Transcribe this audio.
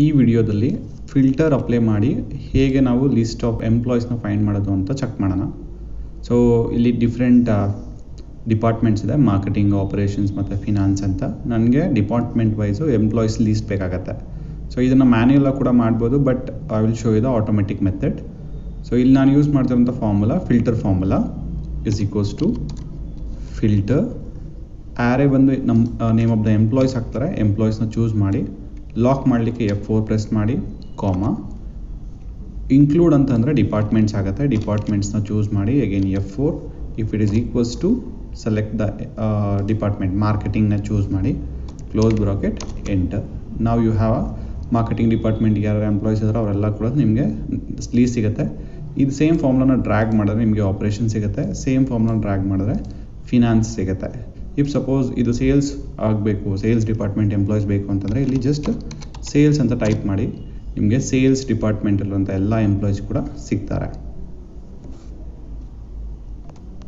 ಈ ವಿಡಿಯೋದಲ್ಲಿ filter apply ಮಾಡಿ ಹೇಗೆ ನಾವು ಲಿಸ್ಟ್ ಆಫ್ ಎಂಪ್ಲಾಯೀಸ್ನ ಫೈಂಡ್ ಮಾಡೋದು ಅಂತ ಚೆಕ್ ಮಾಡೋಣ. ಸೊ ಇಲ್ಲಿ ಡಿಫ್ರೆಂಟ್ ಡಿಪಾರ್ಟ್ಮೆಂಟ್ಸ್ ಇದೆ, ಮಾರ್ಕೆಟಿಂಗ್, ಆಪರೇಷನ್ಸ್ ಮತ್ತು ಫಿನಾನ್ಸ್ ಅಂತ. ನನಗೆ ಡಿಪಾರ್ಟ್ಮೆಂಟ್ ವೈಸು ಎಂಪ್ಲಾಯೀಸ್ ಲೀಸ್ಟ್ ಬೇಕಾಗತ್ತೆ. ಸೊ ಇದನ್ನು ಮ್ಯಾನ್ಯುಯಲ್ ಕೂಡ ಮಾಡ್ಬೋದು, but I will show you the automatic method. So ಇಲ್ಲಿ ನಾನು ಯೂಸ್ ಮಾಡ್ತಿರೋಂಥ formula filter formula is equals to filter array ಬಂದು ನಮ್ಮ ನೇಮ್ ಆಫ್ ದ ಎಂಪ್ಲಾಯೀಸ್ ಹಾಕ್ತಾರೆ. ಎಂಪ್ಲಾಯೀಸ್ನ ಚೂಸ್ ಮಾಡಿ, ಲಾಕ್ ಮಾಡಲಿಕ್ಕೆ F4 ಪ್ರೆಸ್ ಮಾಡಿ, ಕಾಮಾ, ಇನ್ಕ್ಲೂಡ್ ಅಂತಂದರೆ ಡಿಪಾರ್ಟ್ಮೆಂಟ್ಸ್ ಆಗುತ್ತೆ. ಡಿಪಾರ್ಟ್ಮೆಂಟ್ಸ್ನ ಚೂಸ್ ಮಾಡಿ, again F4. If it is equals to select the department, ಮಾರ್ಕೆಟಿಂಗ್ನ ಚೂಸ್ ಮಾಡಿ, ಕ್ಲೋಸ್ ಬ್ರಾಕೆಟ್, ಎಂಟರ್. ನಾವು ಯು ಹ್ಯಾವ್ ಮಾರ್ಕೆಟಿಂಗ್ ಡಿಪಾರ್ಟ್ಮೆಂಟ್ಗೆ ಯಾರು ಎಂಪ್ಲಾಯೀಸ್ ಇದ್ದಾರೆ ಅವರೆಲ್ಲ ಕೂಡ ನಿಮಗೆ ಲೀಸ್ಟ್ ಸಿಗುತ್ತೆ. ಇದು ಸೇಮ್ ಫಾರ್ಮ್ಲನ್ನ ಡ್ರ್ಯಾಗ್ ಮಾಡಿದ್ರೆ ನಿಮಗೆ ಆಪರೇಷನ್ ಸಿಗುತ್ತೆ. ಸೇಮ್ ಫಾರ್ಮ್ಲನ್ನ ಡ್ರ್ಯಾಗ್ ಮಾಡಿದ್ರೆ ಫಿನಾನ್ಸ್ ಸಿಗುತ್ತೆ. ಇಫ್ ಸಪೋಸ್ ಇದು ಸೇಲ್ಸ್ ಆಗಬೇಕು, ಸೇಲ್ಸ್ ಡಿಪಾರ್ಟ್ಮೆಂಟ್ ಎಂಪ್ಲಾಯೀಸ್ ಬೇಕು ಅಂತಂದರೆ ಇಲ್ಲಿ ಜಸ್ಟ್ ಸೇಲ್ಸ್ ಅಂತ ಟೈಪ್ ಮಾಡಿ, ನಿಮಗೆ ಸೇಲ್ಸ್ ಡಿಪಾರ್ಟ್ಮೆಂಟಲ್ಲಿರುವಂಥ ಎಲ್ಲ ಎಂಪ್ಲಾಯೀಸ್ ಕೂಡ ಸಿಗ್ತಾರೆ.